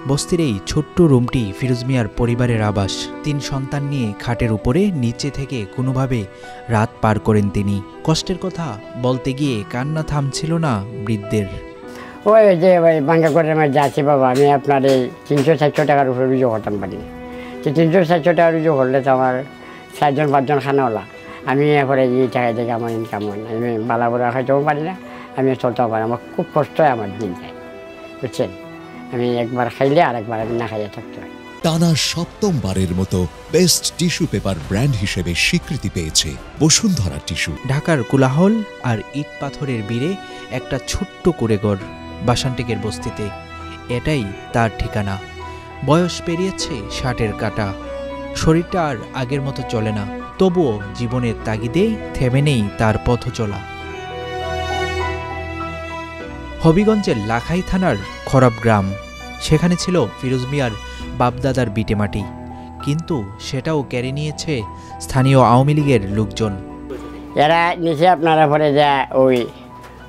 বস্তির এই ছোট্ট রুমটি ফিরোজ মিয়ার পরিবারের আবাস। 3 সন্তান নিয়ে খাটের উপরে নিচে থেকে কোনোভাবে রাত পার করেন তিনি। কষ্টের কথা বলতে গিয়ে কান্না থামছিল না বৃদ্ধের। ওই যে ভাই বাঙ্গা করে আমার যাচ্ছি বাবা, আমি আপনার এই 300-400 টাকার উপরে রুজু করতাম পারি না। 300-400 টাকা রুজু করলে তো আমার 4জন-5জন খানাওয়ালা, আমি এরপরে এই টাকা থেকে আমার ইনকাম হয় না, আমি বালা বড়া খাইতেও পারি না, আমি চলতেও পারি না, আমার খুব কষ্ট হয় আমার দিন যায়, বুঝছেন। আমি একবার খাইলে আর একবার আমি না খাইয়ে থাকতে হয়। টানা 7মবারের মতো বেস্ট টিস্যু পেপার ব্র্যান্ড হিসেবে স্বীকৃতি পেয়েছে বসুন্ধরা টিস্যু। ঢাকার কোলাহল আর ইট পাথরের বীরে একটা ছোট্ট কুড়েঘর বাসানটেকের বস্তিতে, এটাই তার ঠিকানা। বয়স পেরিয়েছে 60-এর কাঁটা, শরীরটা আর আগের মতো চলে না, তবুও জীবনের তাগিদেই থেমে নেই তার পথ চলা। হবিগঞ্জের লাখাই থানার খরাব গ্রাম, সেখানে ছিল ফিরোজ মিয়ার বাপদাদার ভিটেমাটি, কিন্তু সেটাও কেড়ে নিয়েছে স্থানীয় আওয়ামী লীগের লোকজন। এরা নিচে আপনারা পরে যা ওই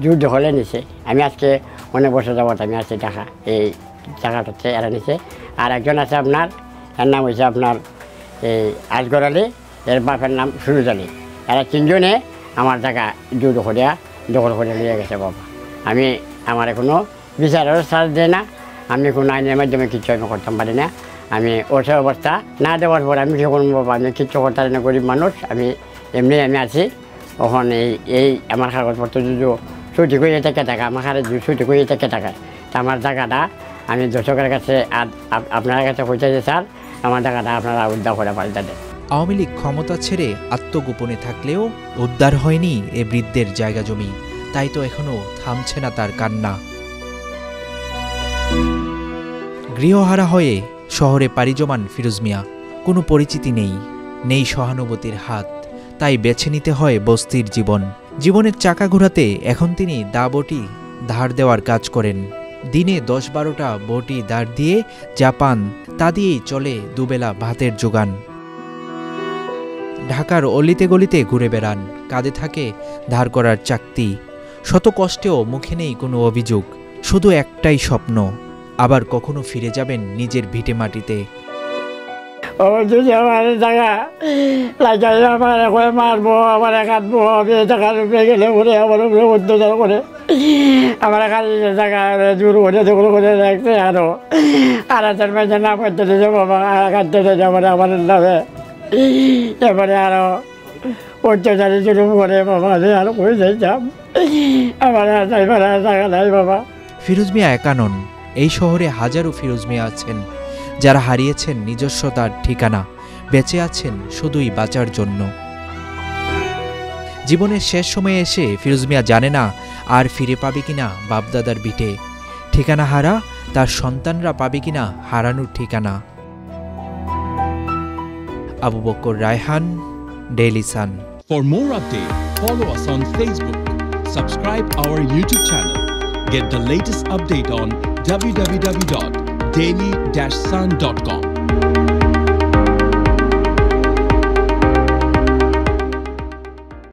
যুদ্ধ হলে নিচে, আমি আজকে অনেক বছর যাবত আমি আছি টাকা, এই জায়গাটা হচ্ছে এরা নিচে। আর একজন আছে আপনার, এর নাম হয়েছে আপনার এই আজগর আলী, এর বাপের নাম সুরজ আলী। এরা 3জনে আমার জায়গা যুদ্ধ করিয়া দখল করে নিয়ে গেছে বাবা। আমি আমার কোনো বিচারেরও সাথ দেয় না, আমি কোনো আইনের মাধ্যমে কিছু আমি করতে পারি না। আমি ওঠে অবস্থা না দেওয়ার পর আমি যখন বাবা আমি কিচ্ছু করতে পারি না, গরিব মানুষ আমি, এমনি আমি আছি। ওখানে এই আমার কাগজপত্র যদি ছুটি করে থেকে টাকা, আমার কাছে ছুটি করে থেকে টাকা, তা আমার জায়গাটা আমি দর্শকের কাছে আপনার কাছে পৌঁছেছি স্যার, আমার জায়গাটা আপনারা উদ্ধার করে পাল্টা দেন। আওয়ামী লীগ ক্ষমতা ছেড়ে আত্মগোপনে থাকলেও উদ্ধার হয়নি এ বৃদ্ধের জায়গা জমি, তাই তো এখনো থামছে না তার কান্না। গৃহহারা হয়ে শহরে পাড়ি জমান ফিরোজ মিয়া, কোনো পরিচিতি নেই, নেই সহানুভূতির হাত, তাই বেছে নিতে হয় বস্তির জীবন। জীবনের চাকা ঘোরাতে এখন তিনি দা বটি ধার দেওয়ার কাজ করেন। দিনে 10-12টা বটি ধার দিয়ে জাপান, তা দিয়েই চলে দুবেলা ভাতের জোগান। ঢাকার অলিতে গলিতে ঘুরে বেড়ান, কাঁধে থাকে ধার করার চাকতি। শত কষ্টেও মুখে নেই কোনো অভিযোগ, শুধু একটাই স্বপ্ন, আবার কখনো ফিরে যাবেন নিজের ভিটে মাটিতে। যদি আমার জায়গা লাগে আমার এখন মারবো, আমার কাটবো, আমি টাকার উপরে গেলে পরে আমার উপরে অত্যাচার করে আমার খালি জায়গা দূর করে দখল করে রাখছে। আরও আর হাজার মাঝে না করতে দিয়েছে বাবা, কাটতে দিয়েছে আমার নামে, এরপরে আরও অত্যাচারী শুরু করে বাবা, আরও করে যাইতাম, আমার জায়গা নাই বাবা। ফিরোজ মিয়া একা নন, এই শহরে হাজারো ফিরোজ মিয়া আছেন যারা হারিয়েছেন নিজস্বতার ঠিকানা, বেঁচে আছেন শুধুই বাঁচার জন্য। জীবনের শেষ সময়ে এসে ফিরোজ মিয়া জানে না আর ফিরে পাবে কিনা বাপদাদার ভিটে। ঠিকানা হারা তার সন্তানরা পাবে কিনা হারানোর ঠিকানা। Abu Bakr Raihan, Daily Sun. For more updates, follow us on Facebook, subscribe our YouTube channel, get the latest update on www.daily-sun.com.